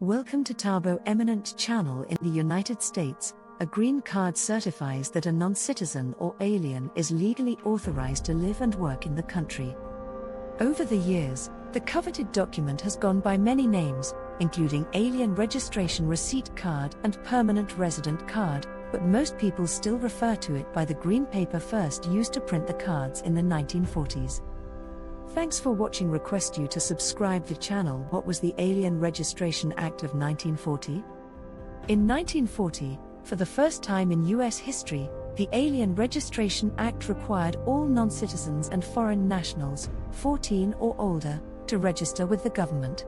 Welcome to Tabo Eminent Channel. In the United States, a green card certifies that a non-citizen or alien is legally authorized to live and work in the country. Over the years, the coveted document has gone by many names, including Alien Registration Receipt Card and Permanent Resident Card, but most people still refer to it by the green paper first used to print the cards in the 1940s. Thanks for watching. Request you to subscribe the channel. What was the Alien Registration Act of 1940? In 1940, for the first time in U.S. history, the Alien Registration Act required all non-citizens and foreign nationals, 14 or older, to register with the government.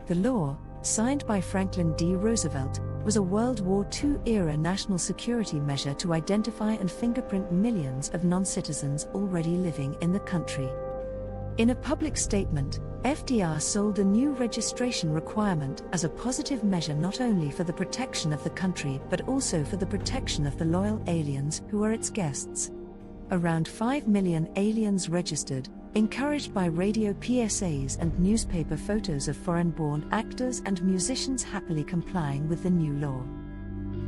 The law, signed by Franklin D. Roosevelt, was a World War II-era national security measure to identify and fingerprint millions of non-citizens already living in the country. In a public statement, FDR sold a new registration requirement as a positive measure not only for the protection of the country but also for the protection of the loyal aliens who are its guests. Around 5 million aliens registered, encouraged by radio PSAs and newspaper photos of foreign-born actors and musicians happily complying with the new law.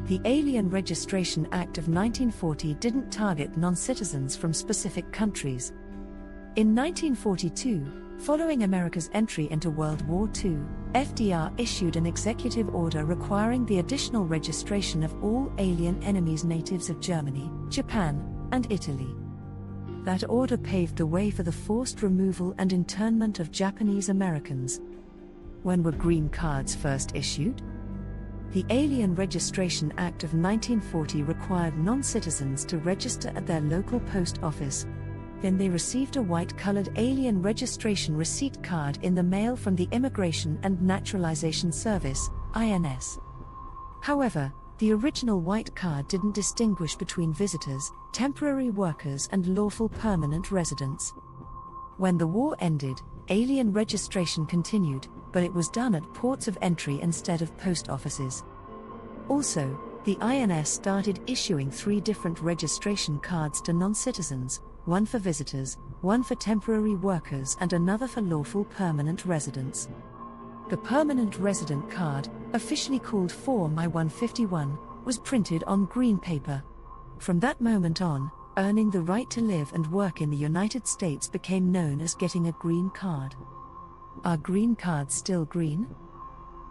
The Alien Registration Act of 1940 didn't target non-citizens from specific countries. In 1942, following America's entry into World War II, FDR issued an executive order requiring the additional registration of all alien enemies natives of Germany, Japan, and Italy. That order paved the way for the forced removal and internment of Japanese Americans. When were green cards first issued? The Alien Registration Act of 1940 required non-citizens to register at their local post office. Then they received a white-colored Alien Registration Receipt Card in the mail from the Immigration and Naturalization Service, INS. However, the original white card didn't distinguish between visitors, temporary workers and lawful permanent residents. When the war ended, alien registration continued, but it was done at ports of entry instead of post offices. Also, the INS started issuing 3 different registration cards to non-citizens, one for visitors, one for temporary workers and another for lawful permanent residents. The permanent resident card, officially called Form I-151, was printed on green paper. From that moment on, earning the right to live and work in the United States became known as getting a green card. Are green cards still green?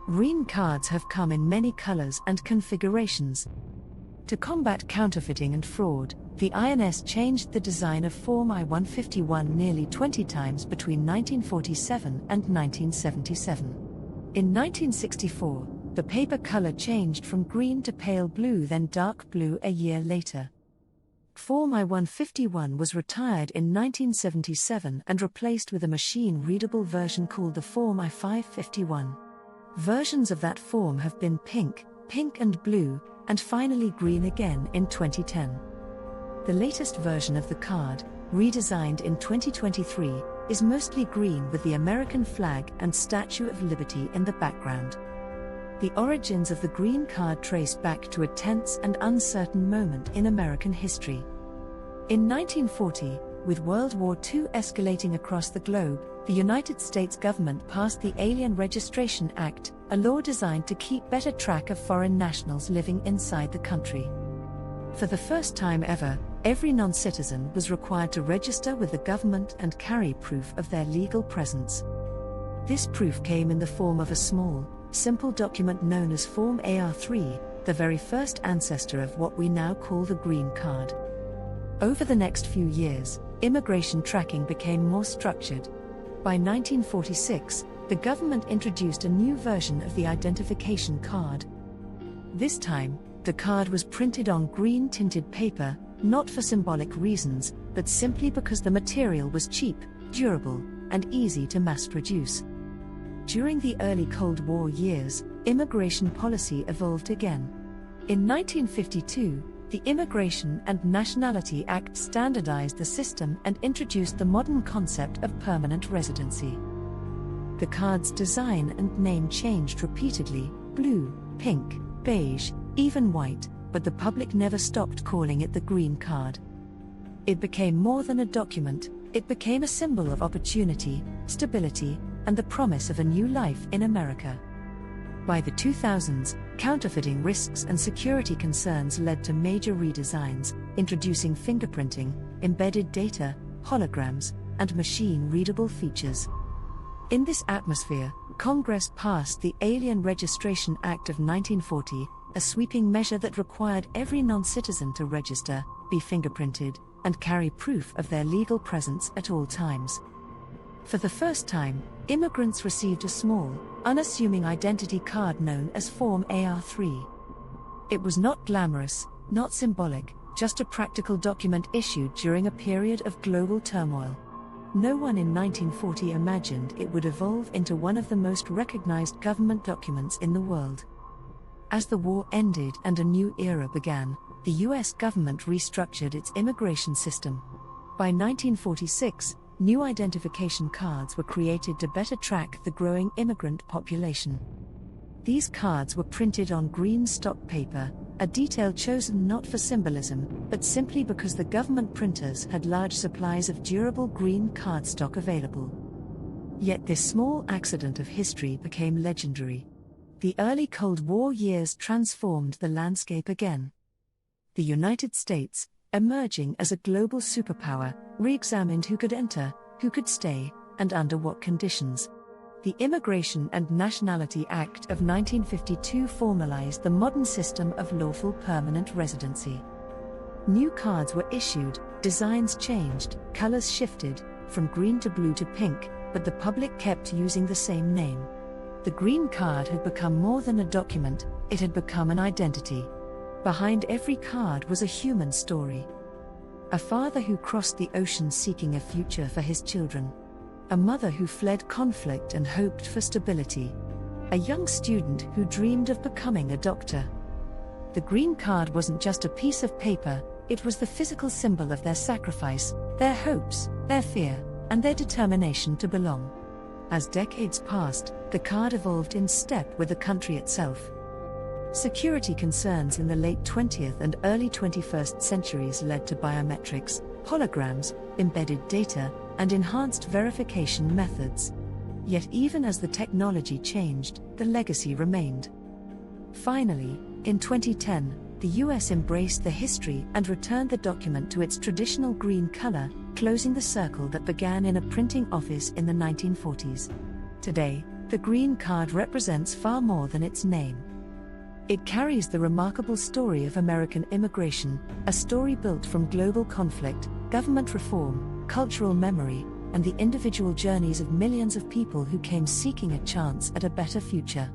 Green cards have come in many colors and configurations. To combat counterfeiting and fraud, the INS changed the design of Form I-151 nearly 20 times between 1947 and 1977. In 1964, the paper color changed from green to pale blue, then dark blue a year later. Form I-151 was retired in 1977 and replaced with a machine-readable version called the Form I-551. Versions of that form have been pink, pink and blue, and finally green again in 2010. The latest version of the card, redesigned in 2023, is mostly green with the American flag and Statue of Liberty in the background. The origins of the green card trace back to a tense and uncertain moment in American history. In 1940, with World War II escalating across the globe, the United States government passed the Alien Registration Act, a law designed to keep better track of foreign nationals living inside the country. For the first time ever, every non-citizen was required to register with the government and carry proof of their legal presence. This proof came in the form of a small, simple document known as Form AR3, the very first ancestor of what we now call the green card. Over the next few years, immigration tracking became more structured. By 1946, the government introduced a new version of the identification card. This time, the card was printed on green tinted paper, not for symbolic reasons, but simply because the material was cheap, durable, and easy to mass produce. During the early Cold War years, immigration policy evolved again. In 1952, the Immigration and Nationality Act standardized the system and introduced the modern concept of permanent residency. The card's design and name changed repeatedly: blue, pink, beige, even white, but the public never stopped calling it the green card. It became more than a document, it became a symbol of opportunity, stability, and the promise of a new life in America. By the 2000s, counterfeiting risks and security concerns led to major redesigns, introducing fingerprinting, embedded data, holograms, and machine-readable features. In this atmosphere, Congress passed the Alien Registration Act of 1940, a sweeping measure that required every non-citizen to register, be fingerprinted, and carry proof of their legal presence at all times. For the first time, immigrants received a small, unassuming identity card known as Form AR3. It was not glamorous, not symbolic, just a practical document issued during a period of global turmoil. No one in 1940 imagined it would evolve into one of the most recognized government documents in the world. As the war ended and a new era began, the US government restructured its immigration system. By 1946, new identification cards were created to better track the growing immigrant population. These cards were printed on green stock paper, a detail chosen not for symbolism, but simply because the government printers had large supplies of durable green cardstock available. Yet this small accident of history became legendary. The early Cold War years transformed the landscape again. The United States, emerging as a global superpower, re-examined who could enter, who could stay, and under what conditions. The Immigration and Nationality Act of 1952 formalized the modern system of lawful permanent residency. New cards were issued, designs changed, colors shifted, from green to blue to pink, but the public kept using the same name. The green card had become more than a document, it had become an identity. Behind every card was a human story. A father who crossed the ocean seeking a future for his children. A mother who fled conflict and hoped for stability. A young student who dreamed of becoming a doctor. The green card wasn't just a piece of paper, it was the physical symbol of their sacrifice, their hopes, their fear, and their determination to belong. As decades passed, the card evolved in step with the country itself. Security concerns in the late 20th and early 21st centuries led to biometrics, holograms, embedded data, and enhanced verification methods. Yet even as the technology changed, the legacy remained. Finally, in 2010, the US embraced the history and returned the document to its traditional green color, closing the circle that began in a printing office in the 1940s. Today, the green card represents far more than its name. It carries the remarkable story of American immigration, a story built from global conflict, government reform, cultural memory, and the individual journeys of millions of people who came seeking a chance at a better future.